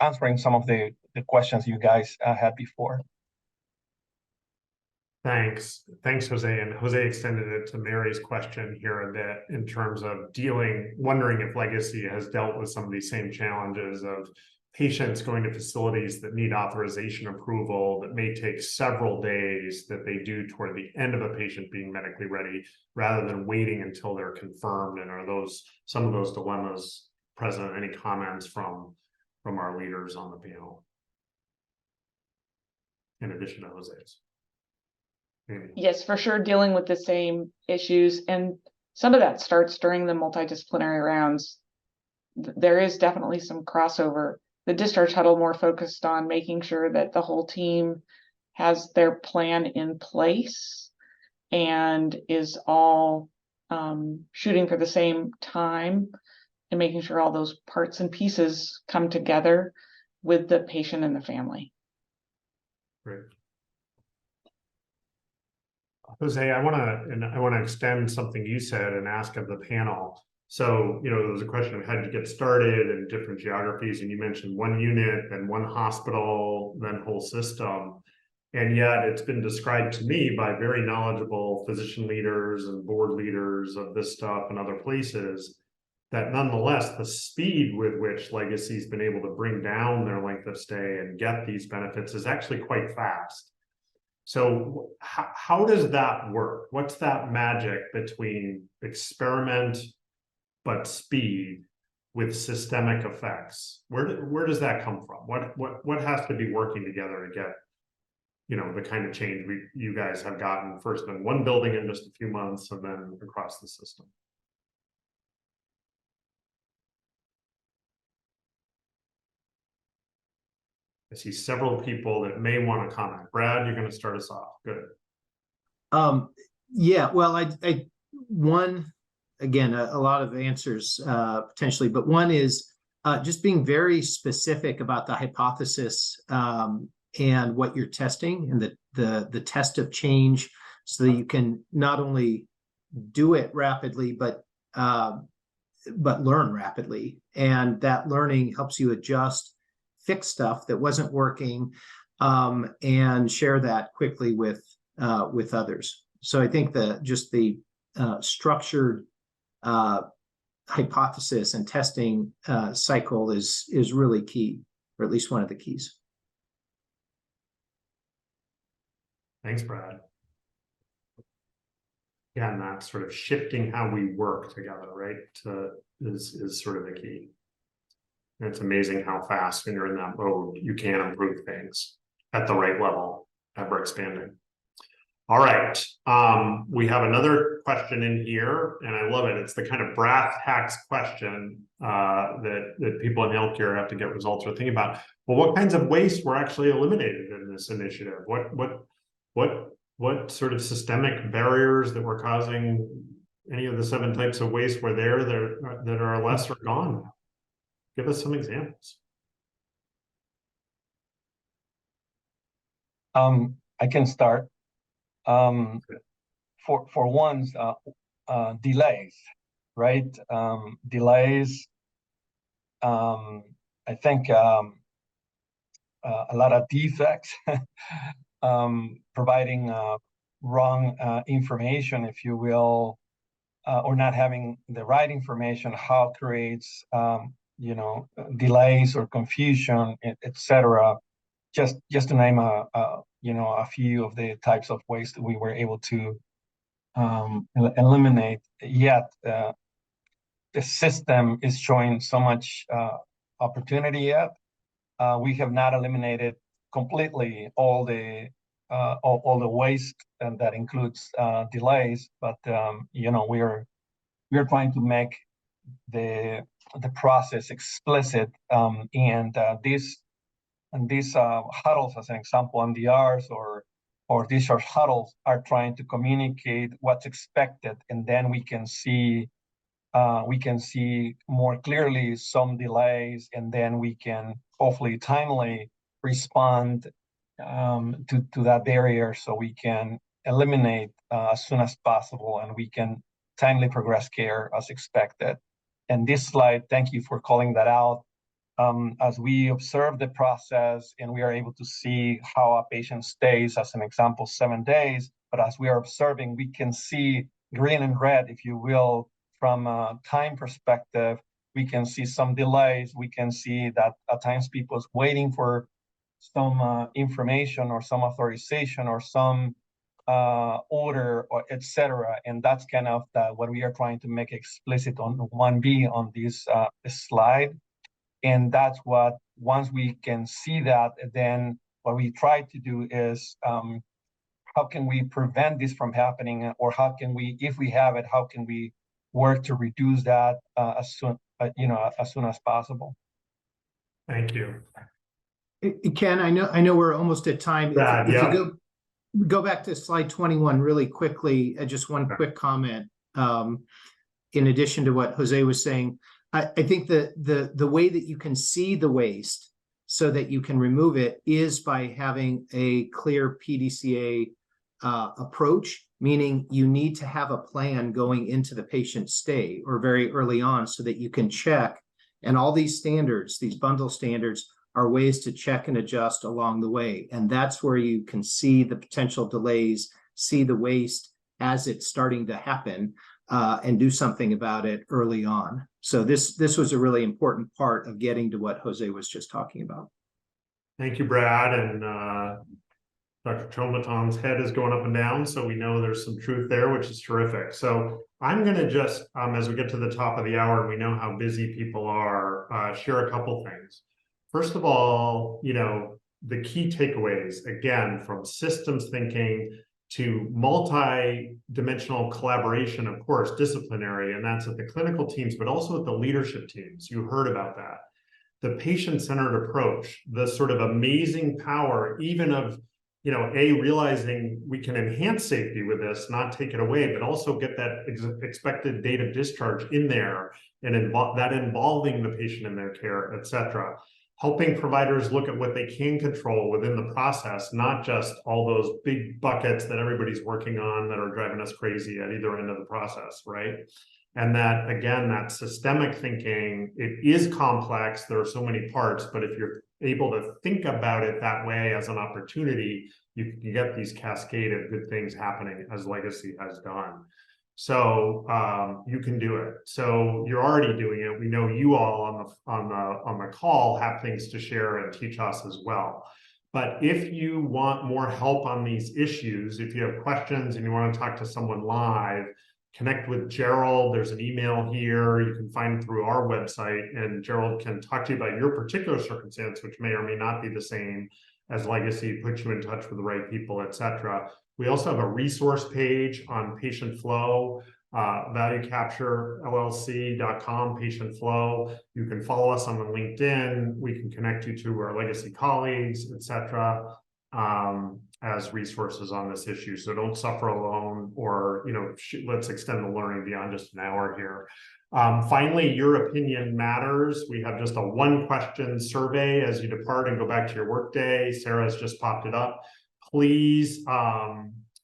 S6: answering some of the questions you guys had before.
S1: Thanks, Jose. And Jose extended it to Mary's question here a bit in terms of wondering if Legacy has dealt with some of these same challenges of patients going to facilities that need authorization approval that may take several days that they do toward the end of a patient being medically ready, rather than waiting until they're confirmed. And are those some of those dilemmas present? Any comments from our leaders on the panel, in addition to Jose's?
S4: Yes, for sure, dealing with the same issues, and some of that starts during the multidisciplinary rounds. There is definitely some crossover. The discharge huddle more focused on making sure that the whole team has their plan in place and is all shooting for the same time, and making sure all those parts and pieces come together with the patient and the family.
S1: Great. Jose, I want to extend something you said and ask of the panel. So, there was a question of how did you get started in different geographies, and you mentioned one unit, then one hospital, then whole system. And yet it's been described to me by very knowledgeable physician leaders and board leaders of this stuff and other places that nonetheless, the speed with which Legacy's been able to bring down their length of stay and get these benefits is actually quite fast. So how does that work? What's that magic between experiment but speed with systemic effects? Where does that come from? What has to be working together to get the kind of change you guys have gotten first in one building in just a few months and then across the system? I see several people that may want to comment. Brad, you're going to start us off. Good.
S5: Yeah, well, one, again, a lot of answers potentially, but one is just being very specific about the hypothesis and what you're testing, and the test of change, so that you can not only do it rapidly, but learn rapidly. And that learning helps you adjust, fix stuff that wasn't working, and share that quickly with others. So I think the structured hypothesis and testing cycle is really key, or at least one of the keys.
S1: Thanks, Brad. Yeah, and that sort of shifting how we work together, right, is sort of the key. And it's amazing how fast, when you're in that mode, you can improve things at the right level, ever expanding. All right, we have another question in here, and I love it. It's the kind of brass tacks question that people in healthcare have to get results or thinking about. Well, what kinds of waste were actually eliminated in this initiative? What sort of systemic barriers that were causing any of the 7 types of waste were there that are less or gone? Give us some examples.
S6: I can start. For one's delays, right? Delays. I think a lot of defects providing wrong information, if you will, or not having the right information, how creates delays or confusion, etc. Just to name a few of the types of ways that we were able to eliminate. Yet the system is showing so much opportunity yet. We have not eliminated completely all the waste, and that includes delays. But we are trying to make the process explicit, and these huddles, as an example, MDRs or discharge huddles, are trying to communicate what's expected, and then we can see more clearly some delays, and then we can hopefully timely respond to that barrier, so we can eliminate as soon as possible, and we can timely progress care as expected. And this slide, thank you for calling that out. As we observe the process and we are able to see how a patient stays, as an example, 7 days, but as we are observing, we can see green and red, if you will, from a time perspective. We can see some delays. We can see that at times people is waiting for some information or some authorization or some order, or etc. And that's kind of what we are trying to make explicit on 1B on this slide. And that's what, once we can see that, then what we try to do is how can we prevent this from happening, or how can we, if we have it, how can we work to reduce that as soon as possible.
S1: Thank you.
S5: Ken, I know we're almost at time.
S1: Brad,
S5: if
S1: yeah.
S5: you go back to slide 21 really quickly, just one quick comment. In addition to what Jose was saying, I think the way that you can see the waste so that you can remove it is by having a clear PDCA approach, meaning you need to have a plan going into the patient stay or very early on so that you can check. And all these standards, these bundle standards, are ways to check and adjust along the way. And that's where you can see the potential delays, see the waste as it's starting to happen, and do something about it early on. So this was a really important part of getting to what Jose was just talking about.
S1: Thank you, Brad. And Dr. Chomaton's head is going up and down, so we know there's some truth there, which is terrific. So I'm going to just, as we get to the top of the hour, we know how busy people are, share a couple things. First of all, the key takeaways, again, from systems thinking to multi-dimensional collaboration, of course, disciplinary, and that's at the clinical teams, but also at the leadership teams. You heard about that. The patient-centered approach, the sort of amazing power, even of, realizing we can enhance safety with this, not take it away, but also get that expected date of discharge in there, and involving the patient in their care, et cetera. Helping providers look at what they can control within the process, not just all those big buckets that everybody's working on that are driving us crazy at either end of the process, right? And that, again, that systemic thinking, it is complex. There are so many parts, but if you're able to think about it that way as an opportunity, you can get these cascade of good things happening, as Legacy has done. So you can do it. So you're already doing it. We know you all on the call have things to share and teach us as well. But if you want more help on these issues, if you have questions and you want to talk to someone live, connect with Gerald. There's an email here. You can find it through our website, and Gerald can talk to you about your particular circumstance, which may or may not be the same as Legacy, put you in touch with the right people, et cetera. We also have a resource page on patient flow, valuecapturellc.com, patient flow. You can follow us on the LinkedIn. We can connect you to our Legacy colleagues, et cetera, as resources on this issue. So don't suffer alone, or, let's extend the learning beyond just an hour here. Finally, your opinion matters. We have just a 1-question survey as you depart and go back to your workday. Sarah's just popped it up. Please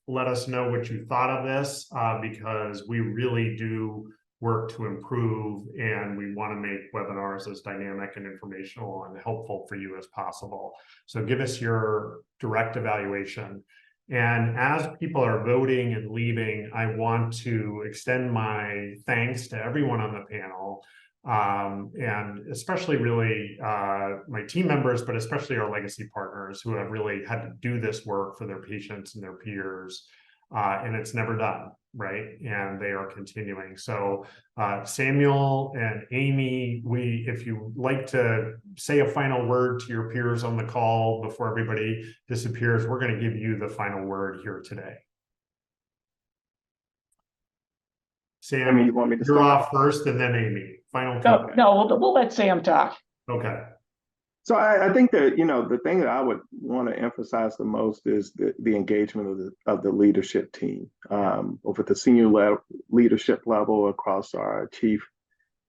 S1: let us know what you thought of this, because we really do work to improve, and we want to make webinars as dynamic and informational and helpful for you as possible. So give us your direct evaluation. And as people are voting and leaving, I want to extend my thanks to everyone on the panel, and especially really my team members, but especially our legacy partners who have really had to do this work for their patients and their peers. And it's never done, right? And they are continuing. So Samuel and Amy, if you like to say a final word to your peers on the call before everybody disappears, we're going to give you the final word here today. Sam,
S3: you want me to
S1: you're
S3: start
S1: off first, and then Amy. Final
S4: No,
S1: comment.
S4: no, we'll let Sam talk.
S1: Okay.
S3: So I think that, the thing that I would want to emphasize the most is the engagement of the leadership team, over the senior leadership level across our chief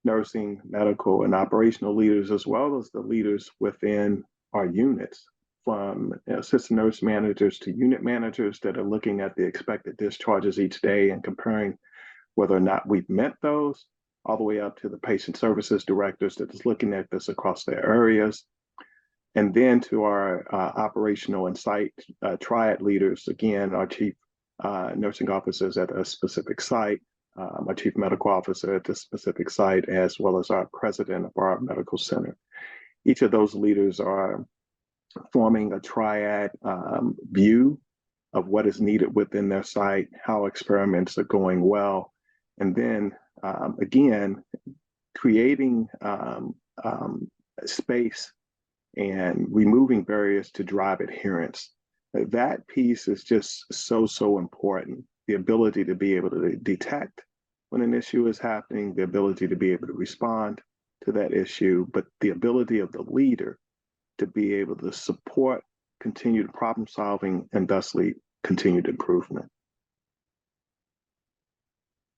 S3: nursing, medical, and operational leaders, as well as the leaders within our units, from assistant nurse managers to unit managers that are looking at the expected discharges each day and comparing whether or not we've met those, all the way up to the patient services directors that is looking at this across their areas. And then to our operational and site triad leaders, again, our chief nursing officers at a specific site, our chief medical officer at the specific site, as well as our president of our medical center. Each of those leaders are forming a triad view of what is needed within their site, how experiments are going well, and then again, creating space and removing barriers to drive adherence. That piece is just so important. The ability to be able to detect when an issue is happening, the ability to be able to respond to that issue, but the ability of the leader to be able to support continued problem solving and thusly continued improvement.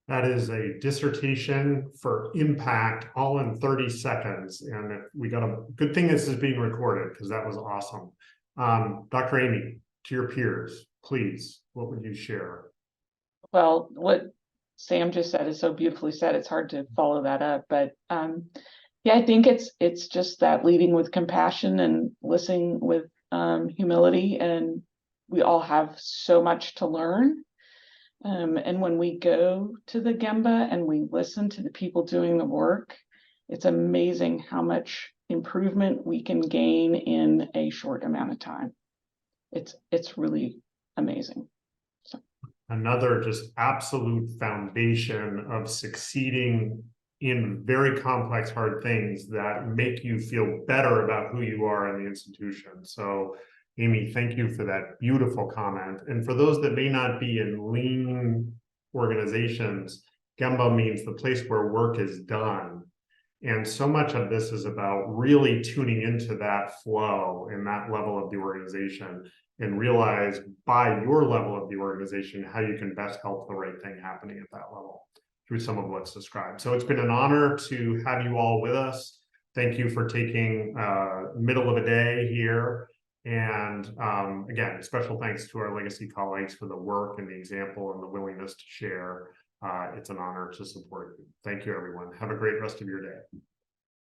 S1: That is a dissertation for impact, all in 30 seconds. And if we got a good thing this is being recorded, because that was awesome. Dr. Amy, to your peers, please, what would you share?
S4: Well, what Sam just said is so beautifully said. It's hard to follow that up, but yeah, I think it's just that leading with compassion and listening with humility, and we all have so much to learn. And when we go to the Gemba and we listen to the people doing the work, it's amazing how much improvement we can gain in a short amount of time. It's really amazing. So.
S1: Another just absolute foundation of succeeding in very complex, hard things that make you feel better about who you are in the institution. So Amy, thank you for that beautiful comment. And for those that may not be in lean organizations, Gemba means the place where work is done. And so much of this is about really tuning into that flow and that level of the organization, and realize by your level of the organization how you can best help the right thing happening at that level through some of what's described. So it's been an honor to have you all with us. Thank you for taking middle of a day here. And again, special thanks to our legacy colleagues for the work and the example and the willingness to share. It's an honor to support you. Thank you, everyone. Have a great rest of your day.